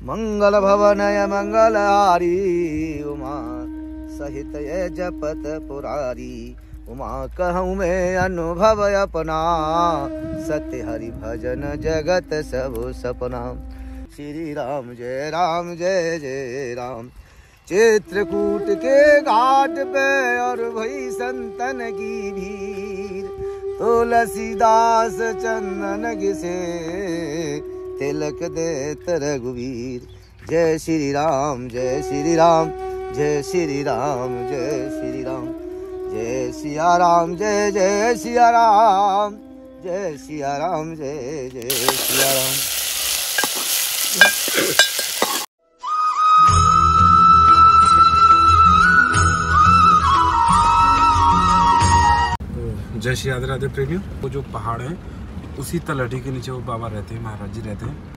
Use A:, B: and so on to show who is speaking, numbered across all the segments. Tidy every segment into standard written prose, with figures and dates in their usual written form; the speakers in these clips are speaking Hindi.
A: मंगल भवनय मंगलहारी उमा सहित ये जपत पुरारी। उमा कहूँ मैं अनुभव अपना सत्य हरि भजन जगत सब सपना। श्री राम जय जय राम। चित्रकूट के घाट पे और भई संतन की भीड़। तुलसीदास चंदन घिसे तिलक देत रघुवीर। जय श्री राम जय श्री राम जय श्री राम जय श्री राम। जय सिया राम जय जय सिया राम जय सिया राम जय जय सिया राम।
B: जय श्री राधे राधे प्रेमियों। वो जो पहाड़ है उसी तलहटी के नीचे वो बाबा रहते हैं, महाराज जी रहते हैं।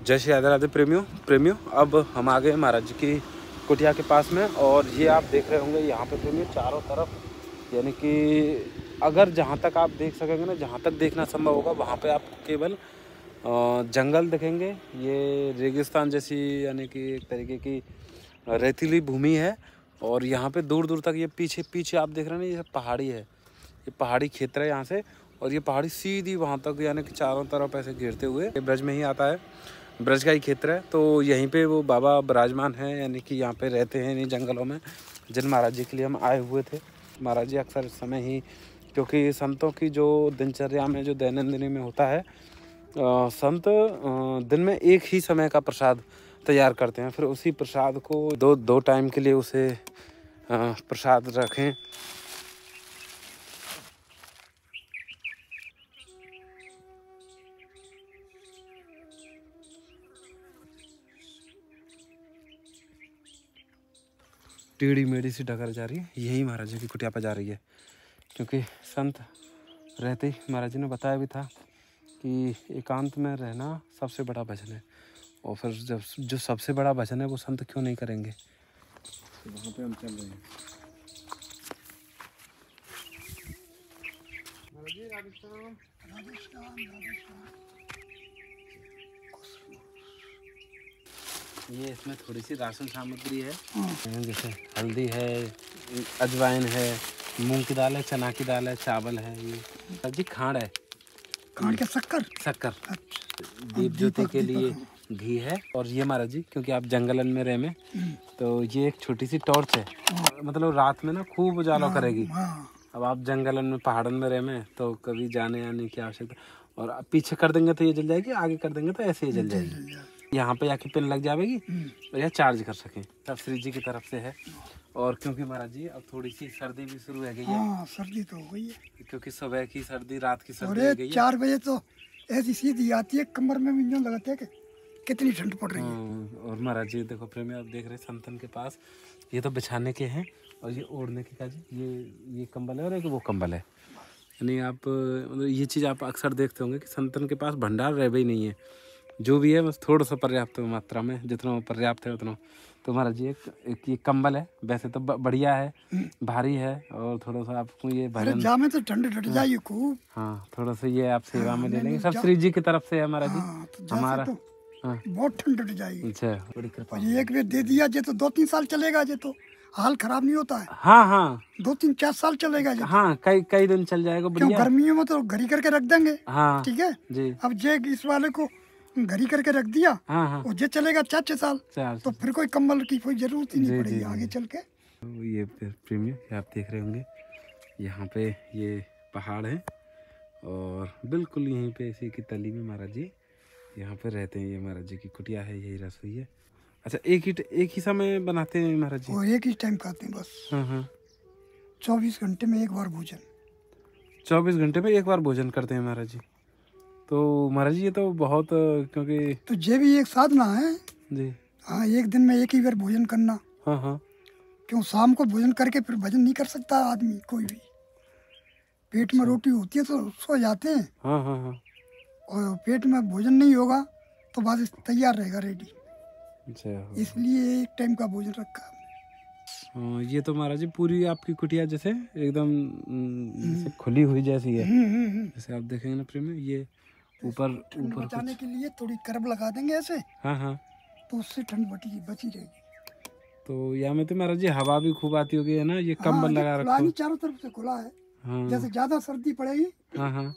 B: जय श्री राधे राधे प्रेमियों अब हम आ गए महाराज जी की कुटिया के पास में। और ये आप देख रहे होंगे यहाँ पे प्रेमियों चारों तरफ, यानी कि अगर जहाँ तक आप देख सकेंगे ना, जहाँ तक देखना संभव होगा वहाँ पे आप केवल जंगल देखेंगे। ये रेगिस्तान जैसी यानी कि एक तरीके की रेतीली भूमि है। और यहाँ पे दूर दूर तक ये पीछे आप देख रहे हैं ना, ये पहाड़ी है, ये पहाड़ी क्षेत्र है यहाँ से। और ये पहाड़ी सीधी वहाँ तक यानी कि चारों तरफ ऐसे घेरते हुए ये ब्रज में ही आता है, ब्रज का ही क्षेत्र है। तो यहीं पे वो बाबा विराजमान हैं, यानी कि यहाँ पे रहते हैं इन्हीं जंगलों में, जिन महाराज जी के लिए हम आए हुए थे। महाराज जी अक्सर इस समय ही, क्योंकि संतों की जो दिनचर्या में जो दैनंदिनी में होता है, संत दिन में एक ही समय का प्रसाद तैयार करते हैं, फिर उसी प्रसाद को दो टाइम के लिए उसे प्रसाद रखें। टेढ़ी मेढ़ी सी डगर जा रही है, यही महाराज जी की कुटिया पर जा रही है। क्योंकि संत रहते ही महाराज जी ने बताया भी था कि एकांत में रहना सबसे बड़ा भजन है। और फिर जब जो सबसे बड़ा भजन है वो संत क्यों नहीं करेंगे। तो वहाँ पे हम चल रहे हैं। ये इसमें थोड़ी सी राशन सामग्री है, जैसे हल्दी है, अजवाइन है, मूंग की दाल है, चना की दाल है, चावल है, ये सब्जी खांड है,
C: खांड के शक्कर
B: दीप ज्योति के लिए घी है। और ये महाराज जी क्योंकि आप जंगलन में रहे में, तो ये एक छोटी सी टॉर्च है, मतलब रात में ना खूब उजाला करेगी। अब आप जंगलन में पहाड़न में रहे में तो कभी जाने आने की आवश्यकता, और पीछे कर देंगे तो ये जल जाएगी, आगे कर देंगे तो ऐसे ही जल जाएगी। यहाँ पे जाके पिन लग जाएगी और यह चार्ज कर सकें, सब श्री जी की तरफ से है। और क्योंकि महाराज जी अब थोड़ी सी सर्दी भी शुरू हो गई है।
C: हाँ, सर्दी तो हो गई है,
B: क्योंकि सुबह की सर्दी, रात की सर्दी हो गई है।
C: 4 बजे तो ऐसी सीधी आती है, कमर में भी यूं लगता है कि कितनी ठंड पड़ रही है।
B: और महाराज जी देखो प्रेमी, आप देख रहे हैं संतन के पास ये तो बिछाने के हैं और ये ओढ़ने के काज, ये कंबल है और एक वो कंबल है। यानी आप मतलब ये चीज़ आप अक्सर देखते होंगे कि संतन के पास भंडार रह भी नहीं है, जो भी है बस थोड़ा सा पर्याप्त मात्रा में, जितना पर्याप्त है उतना। तो महाराज जी एक ये कंबल है, वैसे तो बढ़िया है, भारी है, और थोड़ा सा आपको ये भजन
C: जा में तो ठंड डट जाएगी खूब।
B: हाँ, थोड़ा सा ये आप सेवा में ले लेंगे, सब श्री जी की तरफ से है महाराज जी।
C: तो
B: हमारा
C: तो बहुत ठंड डट जाएगी।
B: अच्छा, बड़ी कृपा।
C: एक बार दे दिया जे तो 2-3 साल चलेगा, जे तो हाल खराब नहीं होता है।
B: हाँ
C: 2-3-4 साल चलेगा जे।
B: हाँ, कई दिन चल जाएगा, बढ़िया।
C: गर्मियों में तो घड़ी करके रख देंगे।
B: हाँ
C: ठीक है
B: जी।
C: अब जे इस वाले को घड़ी करके रख दिया,
B: हाँ
C: वो जे चलेगा 4-6 साल, तो फिर कोई कंबल की कोई जरूरत ही नहीं पड़ेगी आगे चल के।
B: ये प्रीमियम आप देख रहे होंगे, यहाँ पे ये पहाड़ है और बिल्कुल यहीं पे इसी की तली में महाराज जी यहाँ पे रहते हैं। ये महाराज जी की कुटिया है, यही रसोई है। अच्छा, एक ही समय बनाते हैं महाराज जी?
C: वो एक ही टाइम खाते हैं बस।
B: हाँ
C: 24 घंटे में एक बार भोजन।
B: 24 घंटे में एक बार भोजन करते हैं महाराज जी। तो महाराज जी ये तो बहुत, क्योंकि
C: तो ये भी एक साधना है
B: जी।
C: हाँ, एक दिन में एक ही बार भोजन करना।
B: हाँ
C: क्यों शाम को भोजन करके फिर भजन नहीं कर सकता आदमी कोई भी। पेट में रोटी होती है तो सो जाते हैं।
B: हाँ
C: और पेट में भोजन नहीं होगा तो बस तैयार रहेगा रेडी।
B: अच्छा,
C: इसलिए एक टाइम का भोजन रखा।
B: ये तो महाराज जी पूरी आपकी कुटिया जैसे एकदम जैसे खुली हुई जैसी है। जैसे आप देखेंगे ना प्रेम, ये ऊपर
C: बचाने के लिए थोड़ी करब लगा देंगे ऐसे।
B: हाँ हाँ,
C: तो उससे ठंड बची रहेगी।
B: तो यहाँ में तो महाराज जी हवा भी खूब आती होगी है ना, ये कंबल लगा रखा
C: है, चारों तरफ से खुला है।
B: हाँ।
C: जैसे ज्यादा सर्दी पड़ेगी
B: हाँ हाँ,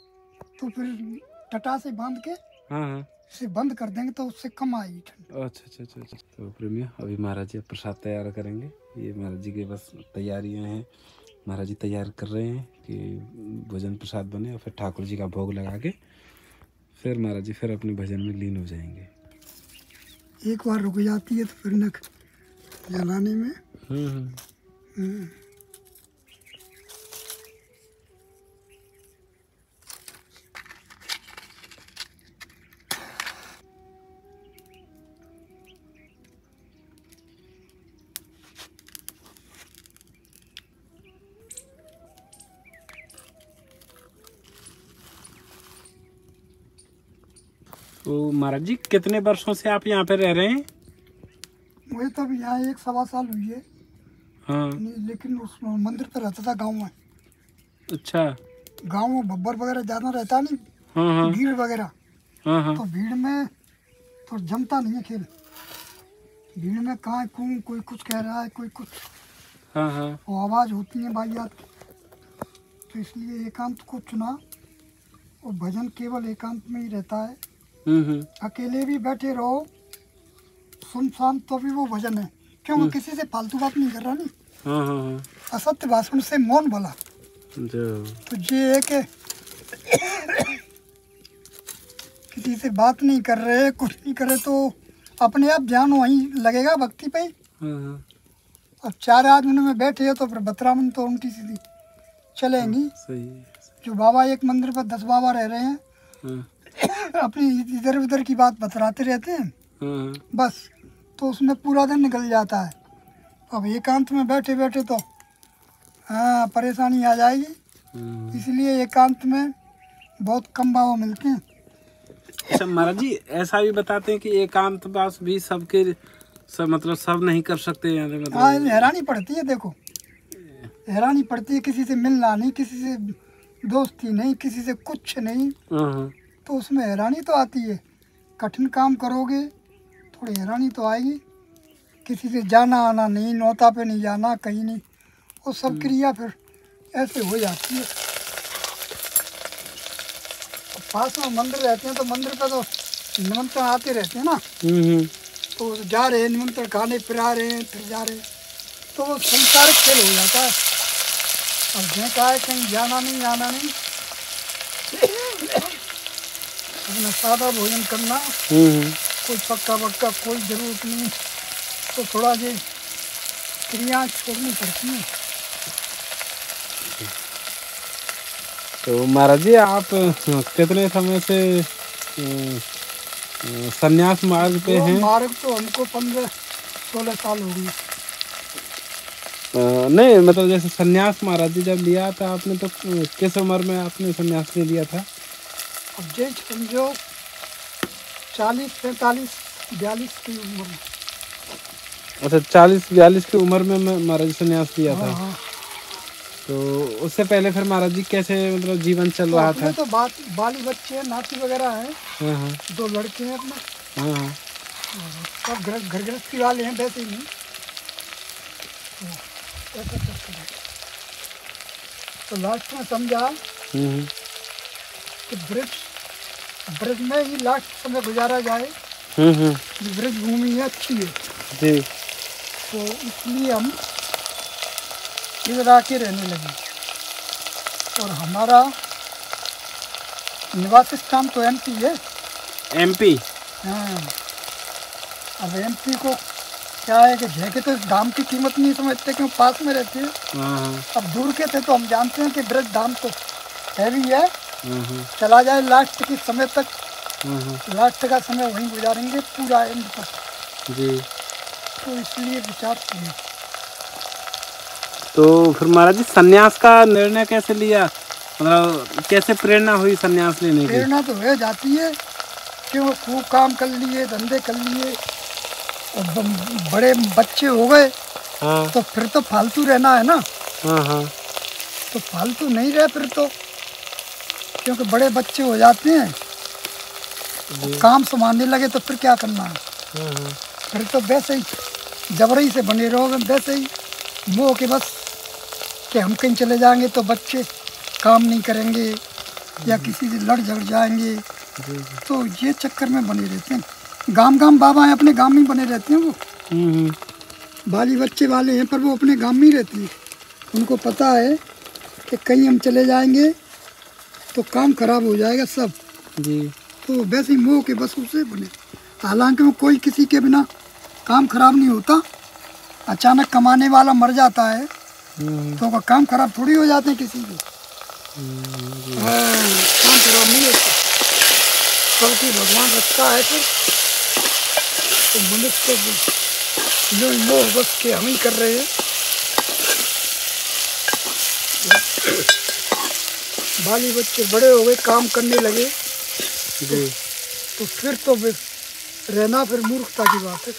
C: तो फिर टटा से बांध के
B: हाँ हाँ
C: इसे बंद कर देंगे तो उससे कम आएगी ठंड।
B: अच्छा। तो प्रेमियों अभी महाराज जी प्रसाद तैयार करेंगे। ये महाराज जी के बस तैयारियां हैं, महाराज जी तैयार कर रहे हैं कि भोजन प्रसाद बने और फिर ठाकुर जी का भोग लगा के फिर महाराज जी फिर अपने भजन में लीन हो जाएंगे।
C: एक बार रुक जाती है तो फिर नक जलाने में।
B: तो महाराज जी कितने वर्षों से आप यहाँ पे रह रहे हैं?
C: मुझे तो अभी यहाँ 1 सवा साल हुई है।
B: हाँ।
C: लेकिन उस मंदिर पे रहता था गांव में।
B: अच्छा।
C: गांव में बब्बर वगैरह ज्यादा रहता नहीं।
B: हाँ।
C: भीड़ वगैरह।
B: हाँ।
C: तो भीड़ में तो जमता नहीं है खेल। भीड़ में कहाँ कोई कुछ कह रहा है, कोई कुछ।
B: हाँ।
C: वो आवाज होती है वाहियात की। तो इसलिए एकांत को चुना और भजन केवल एकांत में ही रहता है। अकेले भी बैठे रहो सुनसान तो भी वो भजन है, क्यों किसी से फालतू बात नहीं कर रहा नहीं।
B: हाँ।
C: असत्य भाषण से मौन भला। तो ये है कि किसी से बात नहीं कर रहे, कुछ नहीं कर रहे, तो अपने आप ध्यान वहीं लगेगा भक्ति पे ही। अब 4 आदमी में बैठे हो तो फिर बतरामन तो उल्टी सीधी चलेंगी। जो बाबा एक मंदिर पर 10 बाबा रह रहे हैं, अपनी इधर उधर की बात बतराते रहते हैं बस, तो उसमें पूरा दिन निकल जाता है। अब एकांत में बैठे बैठे तो हाँ परेशानी आ जाएगी। इसलिए एकांत में बहुत कम बाबा मिलते हैं।
B: अच्छा महाराज जी ऐसा भी बताते हैं कि एकांतवास भी सबके मतलब सब नहीं कर सकते हैं, मतलब
C: हाँ हैरानी पड़ती है। देखो हैरानी पड़ती है, किसी से मिलना नहीं, किसी से दोस्ती नहीं, किसी से कुछ नहीं, तो उसमें हैरानी तो आती है। कठिन काम करोगे थोड़ी हैरानी तो आएगी। किसी से जाना आना नहीं, नौता पे नहीं जाना, कहीं नहीं, वो सब क्रिया फिर ऐसे हो जाती है। पास में मंदिर रहते हैं तो मंदिर पे तो निमंत्रण आते रहते हैं ना, तो जा रहे हैं निमंत्रण खाने, फिर आ रहे हैं, फिर जा रहे हैं, तो वो संसारिक खेल हो जाता है। अब जो कहा है कहीं जाना नहीं आना नहीं, अपना सादा भोजन करना, कोई पक्का कोई जरूरत नहीं, तो थोड़ा ये क्रिया छोड़नी पड़ती है।
B: तो महाराज जी आप कितने समय से संन्यास मार्ग पे हैं?
C: मार्ग तो हमको 15-16 साल हो गए।
B: नहीं मतलब जैसे संन्यास महाराज जी जब लिया था आपने, तो किस उम्र में आपने संन्यास ले लिया था?
C: अब जे समझो 40, 45, 42 की उम्र में।
B: अच्छा 40-42 की उम्र में महाराज जी संन्यास लिया था।
C: हाँ।
B: तो उससे पहले फिर महाराज जी कैसे मतलब जीवन चल रहा था?
C: तो बाली बच्चे नाती वगैरह हैं। 2 लड़के हैं अपने। सब घर गृहस्थी वाले हैं, वैसे ही नहीं। तो लास्ट में समझा कि ब्रज में ही लास्ट समय गुजारा जाए। ब्रज भूमि है, अच्छी है
B: जी,
C: तो इसलिए हम इधर आके रहने लगे। और हमारा निवास स्थान तो एमपी है।
B: एमपी?
C: हाँ। अब एमपी को क्या है कि जगह तो इस धाम की कीमत नहीं समझते, क्यों पास में रहते हैं। अब दूर के थे तो हम जानते हैं कि ब्रज धाम तो है भी है, चला जाए लास्ट के समय तक, लास्ट का समय वहीं गुजारेंगे पूरा एंड तक
B: जी।
C: तो इसलिए विचार किए।
B: तो फिर महाराज जी संन्यास का निर्णय कैसे लिया, मतलब कैसे प्रेरणा हुई संन्यास लेने की?
C: प्रेरणा तो है जाती है कि वो खूब काम कर लिए, धंधे कर लिए, और बड़े बच्चे हो गए,
B: हाँ।
C: तो फिर तो फालतू रहना है ना।
B: हाँ हाँ।
C: तो फालतू नहीं रहे फिर तो, क्योंकि बड़े बच्चे हो जाते हैं, काम संभालने लगे तो फिर क्या करना है। फिर तो वैसे ही जबरई से बने रहोगे, वैसे ही मोह के बस कि हम कहीं चले जाएंगे तो बच्चे काम नहीं करेंगे या किसी से लड़ झगड़ जाएंगे, तो ये चक्कर में बने रहते हैं। गांव बाबा हैं, अपने गांव में बने रहते हैं वो। बाली बच्चे वाले हैं पर वो अपने गांव में ही रहती है। उनको पता है कि कहीं हम चले जाएंगे तो काम खराब हो जाएगा सब जी। तो वैसे ही मोह के बस उसे बने। हालांकि वो कोई किसी के बिना काम खराब नहीं होता। अचानक कमाने वाला मर जाता है तो का काम खराब थोड़ी हो जाते हैं किसी के। काम खराब नहीं होता, सबकी भगवान रखता है। फिर तो मनुष्य को जो मोह बस के हम ही कर रहे हैं। बाली बच्चे बड़े हो गए, काम करने लगे तो फिर तो रहना फिर मूर्खता की बात है।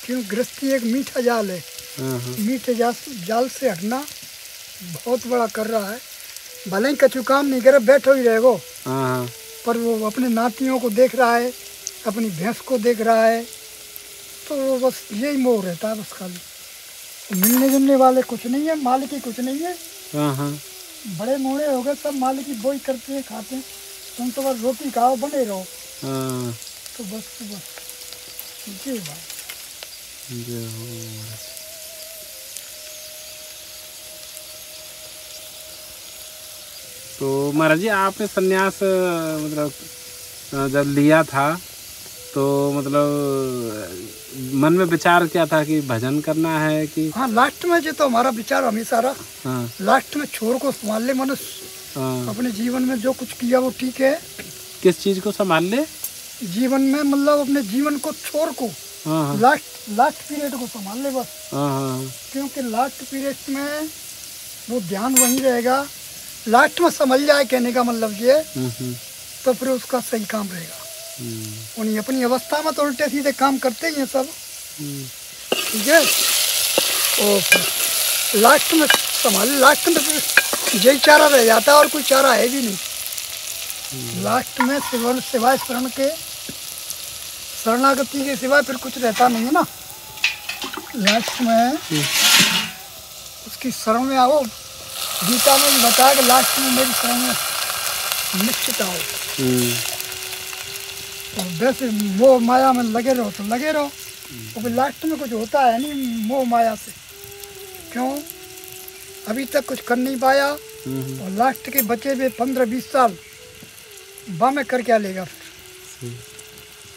C: क्यों, गृहस्थी एक मीठा जाल है। मीठे जाल से हटना बहुत बड़ा कर रहा है। भले ही कछु काम नहीं करे, बैठो ही रहेगो, पर वो अपने नातियों को देख रहा है, अपनी भैंस को देख रहा है, तो वो बस यही मोह रहता है बस खाली। मिलने जुलने वाले कुछ नहीं है, मालिकी कुछ नहीं है। बड़े मोड़े हो गए सब, मालिकी बोई करते हैं, खाते हैं। तुम तो बस रोटी खाओ, बने रहो। तो बस ये बात।
B: तो महाराज जी आपने संन्यास मतलब जब लिया था तो मतलब मन में विचार क्या था कि भजन करना है कि?
C: हाँ, लास्ट में जो तो हमारा विचार हमेशा रहा। हाँ। लास्ट में छोर को संभाल ले मनुष्य। हाँ। अपने जीवन में जो कुछ किया वो ठीक है।
B: किस चीज को संभाल ले?
C: जीवन में मतलब अपने जीवन को, छोर को। हाँ। लास्ट पीरियड को संभाल ले बस। हाँ। क्योंकि लास्ट पीरियड में वो ध्यान वहीं रहेगा। लास्ट में समझ जाए, कहने का मतलब ये, तो फिर उसका सही काम रहेगा। उन्हीं अपनी अवस्था में तो उल्टे सीधे काम करते ही हैं सब, ठीक है। और फिर लास्ट में संभाल, लास्ट में फिर यही चारा रह जाता है और कोई चारा है भी नहीं। लास्ट में सिवाय शरण के, शरणागति के सिवाय फिर कुछ रहता नहीं है ना। लास्ट में उसकी शरण में आओ। गीता में भी बताया कि लास्ट में मेरी शरण में निश्चित आओ। तो वैसे मोह माया में लगे रहो तो लगे रहो, और फिर लास्ट में कुछ होता है नहीं मोह माया से। क्यों, अभी तक कुछ कर नहीं पाया, और लास्ट के बचे हुए 15-20 साल बा में कर क्या लेगा फिर।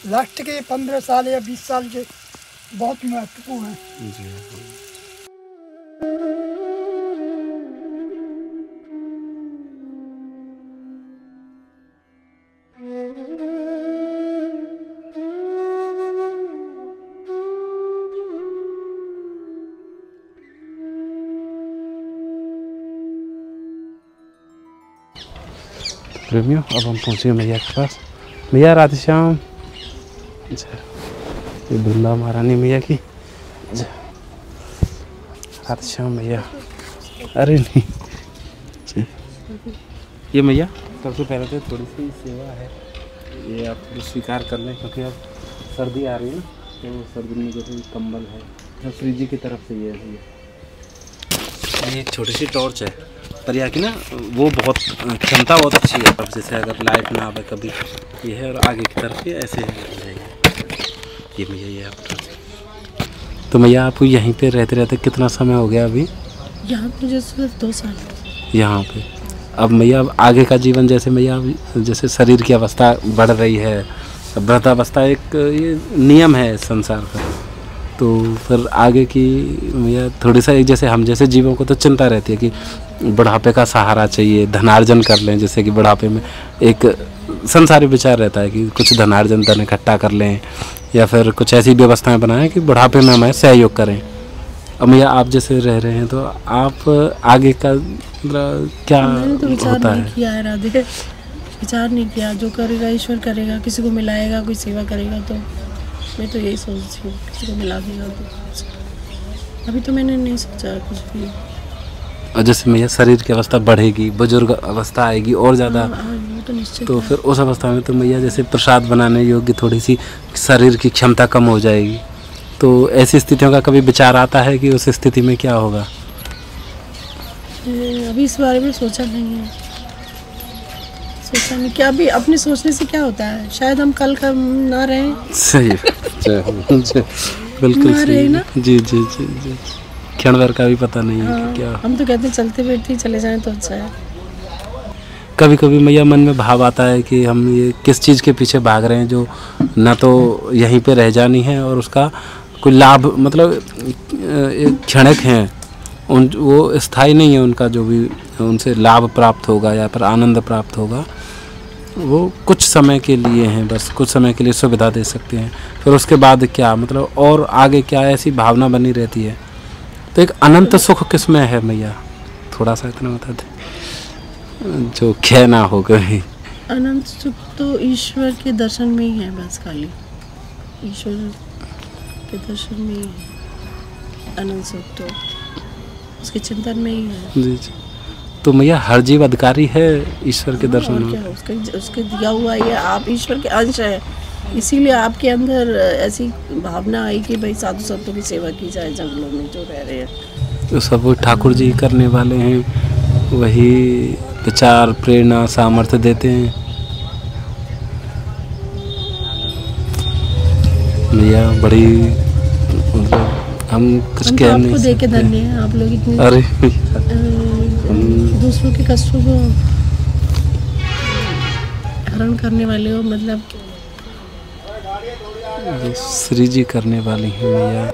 C: लास्ट के 15 साल या 20 साल के बहुत महत्वपूर्ण है।
B: प्रेमियों, अब हम पहुँचे मैया के पास। मैया राधे श्याम। ये वृंदा महारानी मैया की राधे श्याम मैया। अरे नहीं, ये मैया सबसे पहले तो थोड़ी सी सेवा है, ये आप स्वीकार कर लें, क्योंकि अब सर्दी आ रही है ना, तो सर्दी में जैसे कंबल है श्री जी की तरफ से ये एक छोटी सी टॉर्च है पर यहाँ की ना वो बहुत क्षमता बहुत अच्छी है। अब जैसे अगर लाइट ना आवे कभी ये है, और आगे की तरफ ये ऐसे ये भैया ये आप। तो भैया आप यहीं पे रहते रहते कितना समय हो गया अभी?
D: यहाँ पे जैसे 2 साल
B: यहाँ पे। अब भैया अब आगे का जीवन जैसे भैया जैसे शरीर की अवस्था बढ़ रही है, वृद्धावस्था एक ये नियम है संसार का, तो फिर आगे की भैया थोड़ी सा एक जैसे हम जैसे जीवों को तो चिंता रहती है कि बुढ़ापे का सहारा चाहिए, धनार्जन कर लें। जैसे कि बुढ़ापे में एक संसारी विचार रहता है कि कुछ धनार्जन धन इकट्ठा कर लें, या फिर कुछ ऐसी व्यवस्थाएं बनाएं कि बुढ़ापे में हमें सहयोग करें। अब भैया आप जैसे रह रहे हैं तो आप आगे का क्या
D: तो विचार
B: होता
D: नहीं
B: है?
D: किया है राधे, विचार नहीं किया। जो करेगा ईश्वर करेगा, किसी को मिलाएगा, कोई सेवा करेगा, तो मैं तो यही सोचती हूँ किसी को मिला देगा तो। अभी तो मैंने नहीं सोचा कुछ भी।
B: और जैसे मैया शरीर की अवस्था बढ़ेगी, बुजुर्ग अवस्था आएगी और ज़्यादा,
D: वो तो निश्चित
B: तो
D: है।
B: फिर उस अवस्था में तो मैया जैसे प्रसाद बनाने योग्य थोड़ी सी शरीर की क्षमता कम हो जाएगी। तो ऐसी स्थितियों का कभी विचार आता है कि उस स्थिति में क्या होगा?
D: अभी इस बारे में सोचा नहीं है, सोचा नहीं। क्या अभी अपने सोचने से क्या होता है, शायद हम कल का ना रहें।
B: सही बिल्कुल
D: ना रहे
B: सही
D: ना।
B: जी जी जी जी, क्षण भर का भी पता नहीं है कि क्या।
D: हम तो कहते हैं चलते बैठते ही चले जाएं तो अच्छा है।
B: कभी कभी मैया मन में भाव आता है कि हम ये किस चीज़ के पीछे भाग रहे हैं जो ना तो यहीं पे रह जानी है और उसका कोई लाभ, मतलब एक क्षणिक हैं उन, वो स्थायी नहीं है। उनका जो भी उनसे लाभ प्राप्त होगा या फिर आनंद प्राप्त होगा वो कुछ समय के लिए हैं, बस कुछ समय के लिए सुविधा दे सकते हैं। फिर उसके बाद क्या, मतलब और आगे क्या, ऐसी भावना बनी रहती है। तो एक अनंत सुख किसमें है मैया, थोड़ा सा इतना बता दें जो क्षय ना हो गए।
D: अनंत सुख तो ईश्वर के दर्शन में ही है, बस खाली ईश्वर के दर्शन में ही है अनंत सुख, तो उसके चिंतन में ही है।
B: जी जी। तो मैया हर जीव अधिकारी है ईश्वर के दर्शन
D: और
B: में।
D: क्या, उसके दिया हुआ ये आप ईश्वर के अंश है, इसीलिए आपके अंदर ऐसी भावना आई कि भाई साधु संतों की सेवा की जाए जंगलों में जो रह रहे हैं।
B: तो सब वो ठाकुर जी करने वाले हैं, वही विचार प्रेरणा सामर्थ्य देते हैं। मैया बड़ी, मतलब हम कुछ
D: हम तो
B: कह नहीं
D: आपको देख के
B: सकते।
D: धन्य हैं, आप लोग इतने
B: अरे
D: दूसरों के कष्टों को हरण करने वाले हो, मतलब
B: श्री जी करने वाली हैं मैया।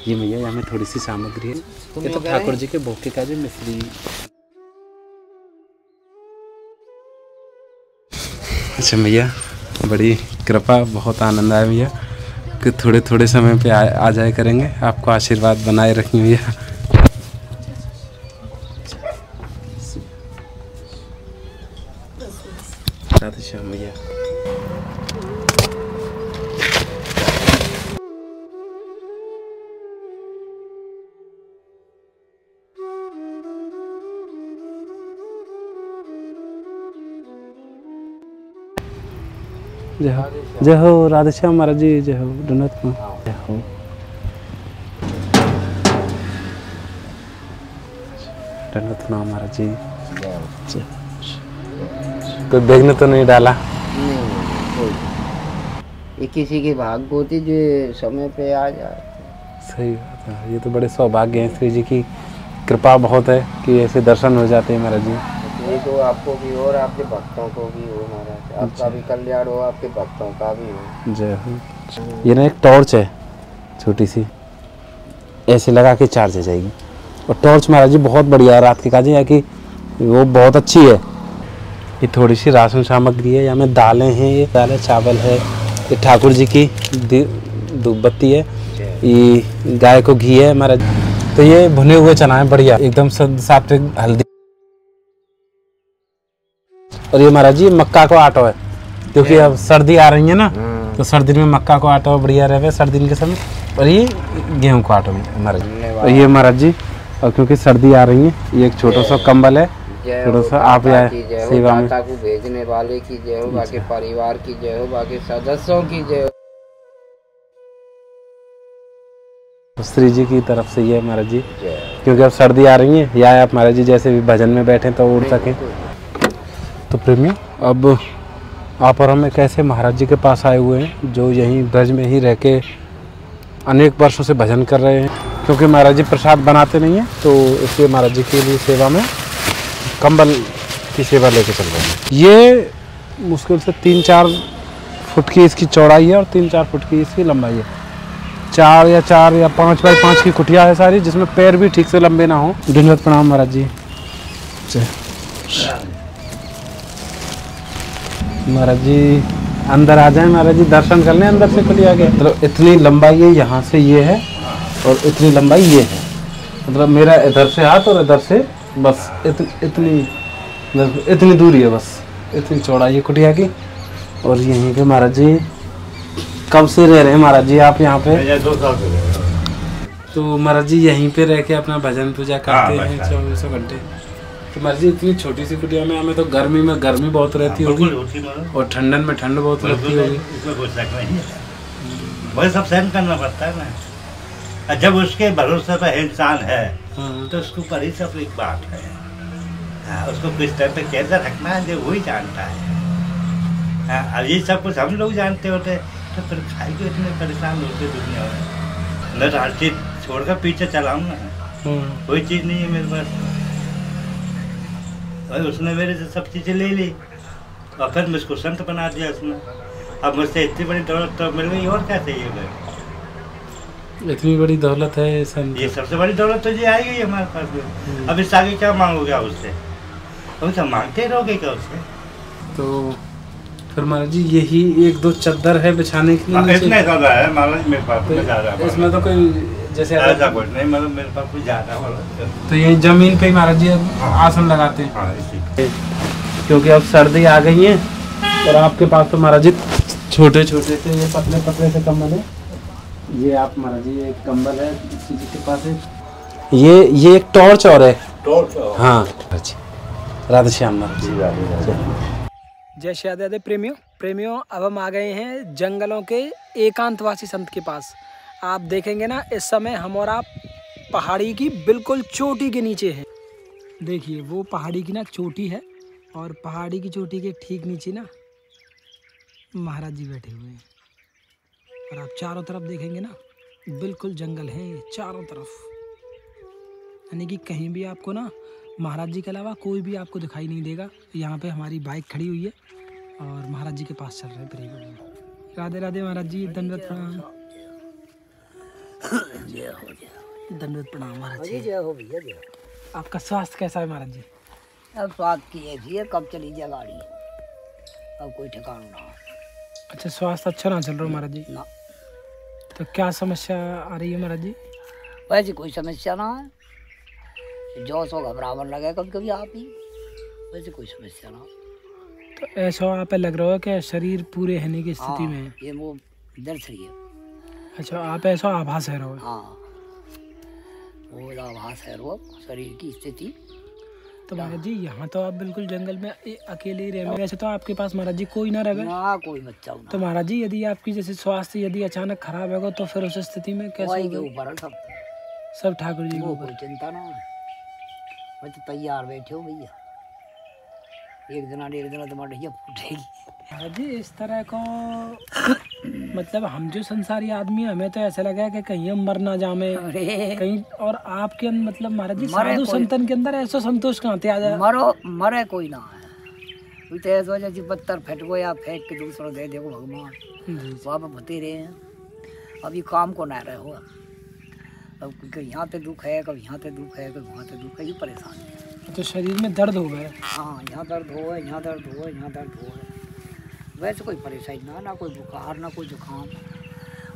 B: ये मैया यहाँ में थोड़ी सी सामग्री है, ये तो ठाकुर जी के भोग के का जो मिश्री। अच्छा मैया, बड़ी कृपा, बहुत आनंद आया भैया कि थोड़े थोड़े समय पे आ जाए करेंगे। आपको आशीर्वाद बनाए रखें भैया। राधे श्याम भैया। जय हो राधे श्याम महाराज जी, जय हो डुनत में, जय हो। डुनत नाम महाराज जी, कोई बेगने तो नहीं डाला?
A: ये किसी के भाग होती जो समय पे आ जाए।
B: सही बात है, ये तो बड़े सौभाग्य हैं, श्री जी की कृपा बहुत है कि ऐसे दर्शन हो जाते हैं महाराज जी।
A: ये तो आपको भी हो और आपके भक्तों को भी हो महाराज, आपका भी कल्याण हो, आपके भक्तों का भी हो।
B: जय हो। ये ना एक टॉर्च है छोटी सी, ऐसे लगा के चार्ज हो जाएगी। और टॉर्च महाराज जी बहुत बढ़िया है, रात के काजे या कि वो बहुत अच्छी है। ये थोड़ी सी राशन सामग्री है, यहाँ में दालें हैं, ये दालें चावल है, ये ठाकुर जी की धूप बत्ती है, ये गाय को घी है महाराज। तो ये भुने हुए चना है बढ़िया एकदम सात्विक हल्दी। और ये महाराज जी मक्का को आटा है, क्योंकि अब सर्दी आ रही है ना, तो सर्दी में मक्का को आटा बढ़िया रहे सर्दी के समय। और ये गेहूं को आटा है महाराज जी। और ये महाराज जी, और क्योंकि सर्दी आ रही है, ये एक छोटा सा कंबल है, छोटा सा आप आए सेवा में।
A: को भेजने वाले की जय हो, बाकी परिवार की जय हो, बाकी सदस्यों की जय हो।
B: श्री जी की तरफ से ये महाराज जी, क्योंकि अब सर्दी आ रही है, या आप महाराज जी जैसे भी भजन में बैठे तो उड़ सकें। तो प्रेमियों, अब आप और हम एक ऐसे महाराज जी के पास आए हुए हैं जो यहीं ब्रज में ही रह के अनेक वर्षों से भजन कर रहे हैं। क्योंकि महाराज जी प्रसाद बनाते नहीं हैं, तो इसलिए महाराज जी के लिए सेवा में कंबल की सेवा लेके चल रहे हैं। ये मुश्किल से 3-4 फुट की इसकी चौड़ाई है और 3-4 फुट की इसकी लंबाई है। 4 या 5 बाई 5 की कुटिया है सारी, जिसमें पैर भी ठीक से लंबे ना हो। धन्यवाद, प्रणाम महाराज जी। महाराज जी अंदर आ जाए, महाराज जी दर्शन कर लें अंदर से खुली आगे। मतलब इतनी लंबाई है यहाँ से ये है और इतनी लंबाई ये है, मतलब मेरा इधर से हाथ और इधर से बस इतनी मतलब इतनी दूरी है, बस इतनी चौड़ाई है कुटिया की। और यहीं पे महाराज जी कब से रह रहे हैं महाराज जी आप यहाँ पे?
E: 2 साल से रह रहे हैं।
B: तो महाराज जी यहीं पे रह के अपना भजन पूजा करते हैं 24 घंटे। तो महाराज जी इतनी छोटी सी कुटिया में हमें तो गर्मी में गर्मी बहुत रहती होगी और ठंडन में ठंड बहुत लगती होगी।
E: इसमें कोई शक नहीं है, वही सब सहन करना पड़ता है ना। और जब उसके भरोसे पर इंसान है तो उसके ऊपर ही सब एक बात है। हाँ, उसको किस तरह पे कैसे रखना है जो वही जानता है। हाँ, अब ये सब कुछ हम लोग जानते होते तो फिर खाई को इतने परेशान होते दुनिया में। मैं तो हर चीज छोड़कर पीछे चलाऊँ ना, कोई चीज़ नहीं है मेरे पास। और उसने मेरे से सब चीज़ें ले ली और फिर मुझको संत बना दिया उसने। अब मुझसे इतनी बड़ी दौलत तो मिल गई, और क्या चाहिए मुझे?
B: इतनी बड़ी दौलत है संत।
E: ये सबसे बड़ी दौलत तो ये आई गई हमारे पास में। अब इससे आगे क्या मांगोगे आप उससे? तुम सब मांगते रहोगे क्या उससे?
B: तो फिर महाराज जी यही 1-2 चद्दर है बिछाने के लिए?
E: इतने ज़्यादा है महाराज मेरे पास में ज़्यादा।
B: इसमें तो कोई जैसे
E: ऐसा कुछ नहीं, मतलब मेरे पास कुछ ज़्यादा वाला।
B: तो यही जमीन पे ही महाराज जी आसन लगाते हैं।
E: हाँ, इसी
B: क्योंकि अब सर्दी आ गई है और आपके पास तो महाराज जी छोटे छोटे से ये पतले पतले से कंबल है। ये आप महाराज जी एक कंबल है किसी के पास है। ये एक टॉर्च और है।
E: टॉर्च?
B: हाँ राधे श्याम महाराज जी।
F: जय श्री राधे प्रेमियों अब हम आ गए हैं जंगलों के एकांतवासी संत के पास। आप देखेंगे ना इस समय हम और आप पहाड़ी की बिल्कुल चोटी के नीचे हैं। देखिए वो पहाड़ी की ना चोटी है और पहाड़ी की चोटी के ठीक नीचे ना महाराज जी बैठे हुए हैं। और आप चारों तरफ देखेंगे ना बिल्कुल जंगल है चारों तरफ, यानी कि कहीं भी आपको ना महाराज जी के अलावा कोई भी आपको दिखाई नहीं देगा। यहाँ पे हमारी बाइक खड़ी हुई है और महाराज जी के पास चल रहे हैं प्रेम। राधे राधे महाराज जी, दंडवत प्रणाम। दंडवत प्रणाम महाराज जी।
G: जय हो भैया जय।
F: आपका स्वास्थ्य कैसा है महाराज जी?
G: अब स्वास्थ्य की ऐसी है, कब चली जाए गाड़ी, अब कोई ठिकाना ना।
F: अच्छा, स्वास्थ्य अच्छा ना चल रहा महाराज जी
G: ना।
F: तो क्या समस्या आ रही है महाराज जी?
G: वैसे कोई समस्या ना है, जो सो घबरावन लगे कभी कभी आप ही, वैसे कोई समस्या ना।
F: तो ऐसा आप लग रहा है कि शरीर पूरे रहने की स्थिति में है?
G: ये वो दर्द रही है।
F: अच्छा, आप ऐसा आभास है रहो?
G: हाँ, वो आभास है वो शरीर की स्थिति।
F: तो महाराज जी यहाँ तो आप बिल्कुल जंगल में अकेले ही रहे, वैसे तो आपके पास महाराज जी कोई ना रहे
G: ना, कोई बच्चा
F: तो महाराज जी यदि आपकी जैसे स्वास्थ्य यदि अचानक खराब होगा तो फिर उस स्थिति में कैसे
G: के ऊपर
F: सब ठाकुर जी
G: को कोई चिंता ना है, मैं तो तैयार बैठे हो भैया। एक दिन तुम्हारी ढैया फूटेगी
F: महाराज जी। इस तरह को मतलब हम जो संसारी आदमी हमें तो ऐसा लगा कि कहीं हम मर ना जामे कहीं, और आपके मतलब महाराज जी साधु संतन के अंदर ऐसा संतोष कहाँ आ जाए?
G: मरे कोई ना है, तो ऐसा जैसे पत्थर फेंक गो या फेंक के दूसरा दे देखो भगवान वहाँ पे भते रहे हैं। अब ये काम को ना रहे हो, अब कभी यहाँ पे दुख है, कभी यहाँ पे दुख है, कभी वहाँ पे दुख है, ये परेशान है।
F: तो शरीर में दर्द हो गए?
G: हाँ, यहाँ दर्द हो, यहाँ दर्द हो, यहाँ दर्द हो। वैसे कोई परेशानी ना कोई बुखार ना कोई जुकाम,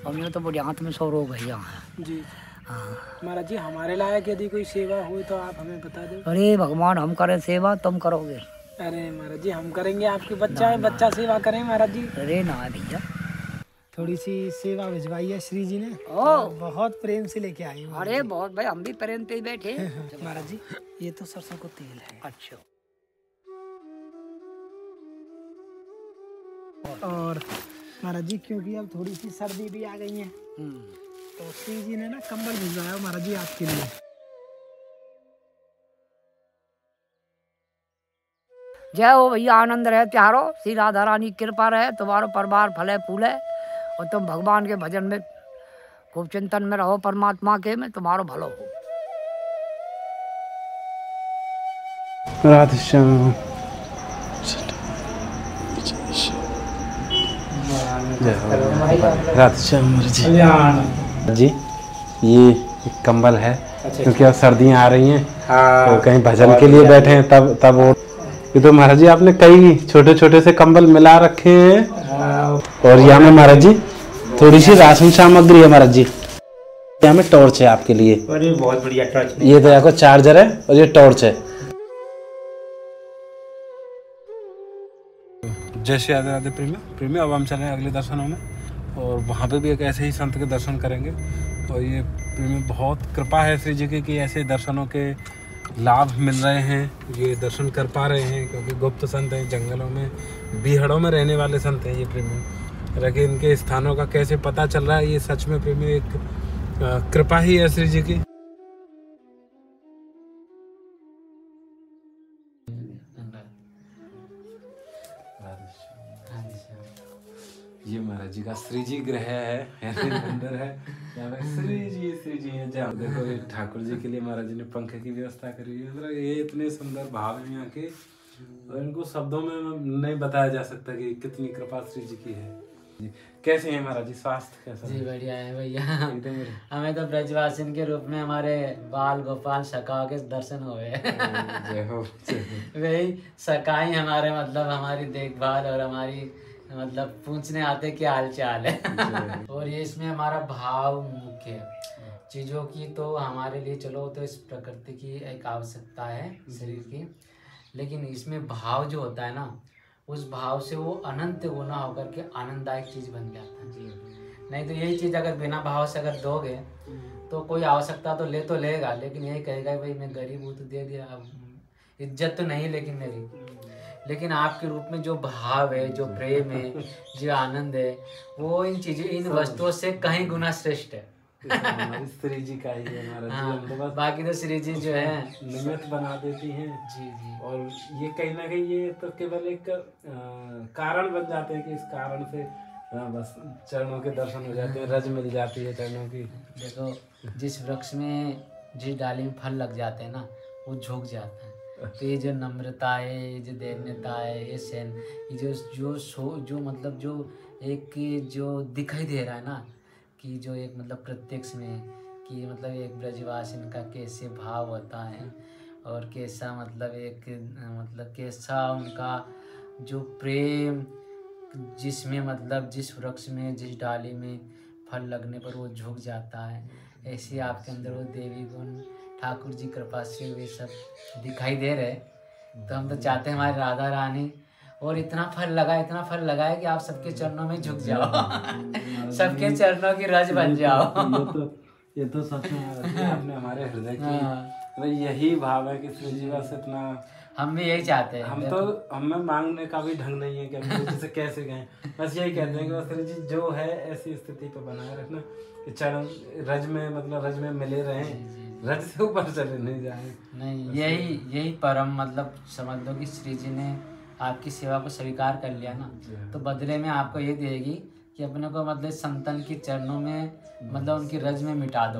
G: और मेरे तो बड़े हाथ में सौ रोग है यहाँ
F: जी।
G: हाँ
F: महाराज जी, हमारे लायक यदि कोई सेवा हो तो आप हमें बता दो।
G: अरे भगवान, हम करें सेवा तुम करोगे?
F: अरे महाराज जी हम करेंगे, आपके बच्चा है, बच्चा सेवा करें महाराज जी।
G: अरे ना भैया,
F: थोड़ी सी सेवा भिजवाई है श्री जी ने,
G: ओ
F: बहुत प्रेम से लेके आई हूँ।
G: अरे बहुत भाई, हम भी प्रेम पे ही बैठे।
F: महाराज जी ये तो सरसों को तेल है।
G: अच्छा,
F: और महाराज जी क्योंकि अब थोड़ी सी सर्दी भी आ गई है तो श्री जी ने ना कंबल भिजवाया महाराज जी आपके लिए।
G: जय हो भैया, आनंद रहे त्यारो, श्री राधा रानी की कृपा रहे, तुम्हारो परिवार फले फूले और तुम भगवान के भजन में खूब चिंतन में रहो, परमात्मा के में तुम्हारो भलो हो।
B: राधे श्याम। राधे श्याम जी। ये कंबल है क्योंकि अब सर्दियाँ आ रही हैं तो कहीं भजन के लिए बैठे हैं तब वो ये तो महाराज जी आपने कई छोटे छोटे से कंबल मिला रखे हैं। और यहाँ में महाराज जी थोड़ी सी राशन सामग्री है महाराज जी। यहाँ में टॉर्च है आपके लिए।
E: अरे बहुत बढ़िया टॉर्च।
B: ये तो यहाँ को चार्जर है और ये टॉर्च है। जय श्री राधे राधे प्रेमियों, अब हम चलें अगले दर्शनों में और वहाँ पे भी एक ऐसे ही संत के दर्शन करेंगे। और ये प्रेमियों बहुत कृपा है श्री जी की कि ऐसे दर्शनों के लाभ मिल रहे हैं, ये दर्शन कर पा रहे हैं, क्योंकि गुप्त संत हैं, जंगलों में बीहड़ों में रहने वाले संत हैं ये प्रेमियों। रखे इनके स्थानों का कैसे पता चल रहा है, ये सच में प्रेमियों एक कृपा ही है श्री जी की। ये महाराज जी का श्री जी गृह है, मंदिर है, यहाँ पे श्री जी है। जहाँ देखो ये ठाकुर जी के लिए महाराज जी ने पंखे की व्यवस्था करी है। मतलब ये इतने सुंदर भाव है यहाँ के, और इनको शब्दों में नहीं बताया जा सकता कि कितनी कृपा श्री जी की है। जी कैसे हैं महाराज जी, स्वास्थ्य कैसा?
H: जी बढ़िया है भैया। हमें तो ब्रजवासिन के रूप में हमारे बाल गोपाल सखा के दर्शन हुए।
B: जय हो।
H: वही सखाई हमारे मतलब हमारी देखभाल और हमारी मतलब पूछने आते क्या हाल चाल है। और ये इसमें हमारा भाव मुख्य है चीजों की, तो हमारे लिए चलो तो इस प्रकृति की एक आवश्यकता है शरीर की, लेकिन इसमें भाव जो होता है ना, उस भाव से वो अनंत गुना होकर के आनंददायक चीज बन जाता है। नहीं तो यही चीज अगर बिना भाव से अगर दोगे तो कोई आवश्यकता तो लेगा, लेकिन यही कहेगा भाई मैं गरीब हूँ तो दे दिया, अब इज्जत तो नहीं लेकिन मेरी। लेकिन आपके रूप में जो भाव है, जो प्रेम है, जो आनंद है, वो इन चीजों इन वस्तुओं से कहीं गुना श्रेष्ठ है।
B: हमारी श्री जी का ही है महाराज जी। हम तो बस
H: बाकी तो श्री जी जो है
B: निमित्त बना देती हैं।
H: जी जी।
B: और ये कहीं ना कहीं ये तो केवल एक कारण बन जाते हैं कि इस कारण से बस चरणों के दर्शन हो जाते हैं, रज मिल जाती है चरणों की।
H: देखो जिस वृक्ष में जिस डाली में फल लग जाते हैं ना, वो झुक जाता है। तो ये जो नम्रता है, ये जो दैन्यता है, ये सहन, ये जो मतलब जो एक जो दिखाई दे रहा है ना, कि जो एक मतलब प्रत्यक्ष में कि मतलब एक ब्रजवासिन का कैसे भाव होता है और कैसा मतलब कैसा उनका जो प्रेम, जिसमें मतलब जिस वृक्ष में जिस डाली में फल लगने पर वो झुक जाता है, ऐसे आपके अंदर वो देवी गुण ठाकुर जी कृपा से वे सब दिखाई दे रहे। तो हम तो चाहते हैं हमारी राधा रानी और इतना फल लगाए कि आप सबके चरणों में झुक जाओ, सबके चरणों की रज बन जाओ।
B: ये तो सच में आपने हमारे हृदय की यही भाव है कि श्री जी बस इतना, हम भी यही चाहते हैं। हमें मांगने का भी ढंग नहीं है कि हम श्री जी से कैसे गए, बस यही कहते हैं कि श्री जी जो है ऐसी स्थिति पर बनाए रखना कि चरण रज में मिले रहें, रज से ऊपर चले नहीं जाए।
H: नहीं, यही परम मतलब समझ लो कि श्री जी ने आपकी सेवा को स्वीकार कर लिया ना, तो बदले में आपको ये देगी कि अपने को मतलब संतन के चरणों में मतलब उनकी रज में मिटा दो,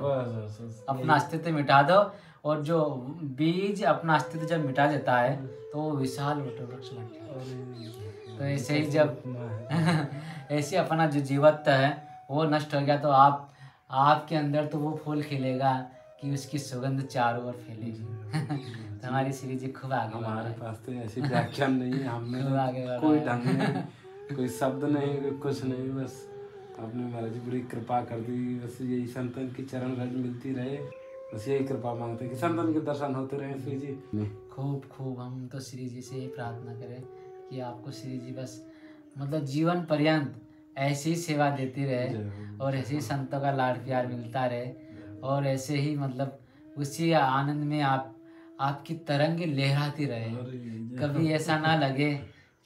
H: अपना अस्तित्व मिटा दो। और जो बीज अपना अस्तित्व जब मिटा देता है तो वो विशाल वृक्ष बन जाता है। तो ऐसे ही जब ऐसे अपना जो जीवत्व है वो नष्ट हो गया तो आपके अंदर तो वो फूल खिलेगा कि उसकी सुगंध चारों ओर फैलेगी। तो हमारी श्री जी खूब आगे,
B: हमारे पास तो ऐसी व्याख्यान नहीं है, हमें कोई ढंग नहीं, कोई शब्द नहीं, कुछ नहीं, बस आपने महाराज जी बड़ी कृपा कर दी। बस यही संतन की चरण रज मिलती रहे, बस यही कृपा मांगते कि संतन के दर्शन होते रहे श्री जी।
H: खूब हम तो श्री जी से ही प्रार्थना करें कि आपको श्री जी बस मतलब जीवन पर्यंत ऐसी ही सेवा देती रहे और ऐसे ही संतों का लाड प्यार मिलता रहे, और ऐसे ही मतलब उसी आनंद में आपकी तरंगे लहराती रहे। कभी ऐसा ना लगे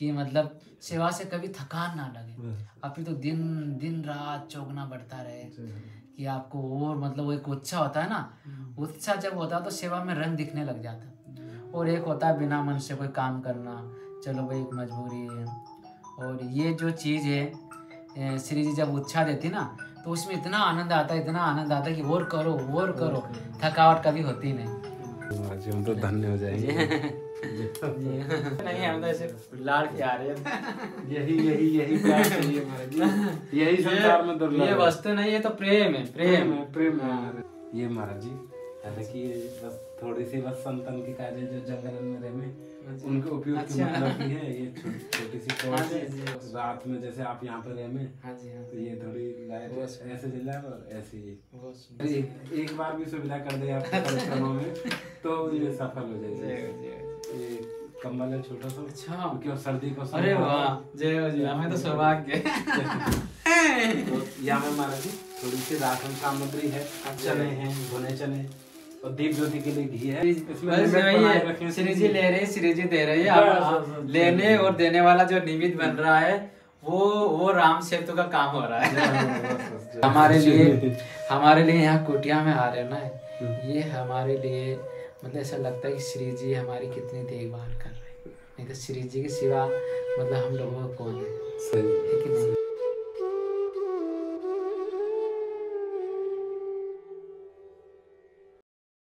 H: कि मतलब सेवा से कभी थकान ना लगे, अभी तो दिन रात चौगना बढ़ता रहे कि आपको और मतलब वो एक उत्साह होता है ना, उत्साह जब होता है तो सेवा में रंग दिखने लग जाता है। और एक होता है बिना मन से कोई काम करना, चलो भाई एक मजबूरी है। और ये जो चीज़ है श्री जी जब उत्साह देती ना तो उसमें इतना आनंद आता है कि और करो, थकावट कभी होती नहीं।
B: हम तो धन्य हो जाएंगे।
H: नहीं, हम तो ऐसे लाड प्यार है।
B: यही प्यार चाहिए महाराज जी, यही संसार में दुर्लभ।
H: ये वस्तु नहीं है तो प्रेम है, प्रेम
B: है। ये महाराज जी हालांकि बस थोड़ी सी बस संतन की कार्य जो जंगल में रहे उनके उपयोग की मतलब की है। ये छोटी सी टॉर्च रात में जैसे आप यहाँ पर रहे तो ये थोड़ी लाइट ऐसे जला और ऐसे ही एक बार भी सुविधा कर दे आपके कार्यक्रमों में तो ये सफल हो जाएगी। ये कम्बल है छोटा सा।
H: अच्छा,
B: क्यों सर्दी को।
H: अरे वाह, जय हो जी, हमें तो सौभाग्य।
B: तो यहाँ में महाराज जी थोड़ी सी राशन सामग्री है, चने हैं, भुने चने, और दीप ज्योति के लिए घी है।
H: इसमें श्री जी ले रहे, श्री जी दे रहे हैं। लेने और देने वाला जो निमित्त बन रहा है वो राम सेतु का काम हो रहा है। हमारे लिए यहाँ कुटिया में आ रहे ना, ये हमारे लिए मतलब ऐसा लगता है कि श्री जी हमारी कितनी देखभाल कर रहे हैं। नहीं तो श्री जी के सिवा मतलब हम लोगों को कौन है,
B: सही
H: है कि नहीं।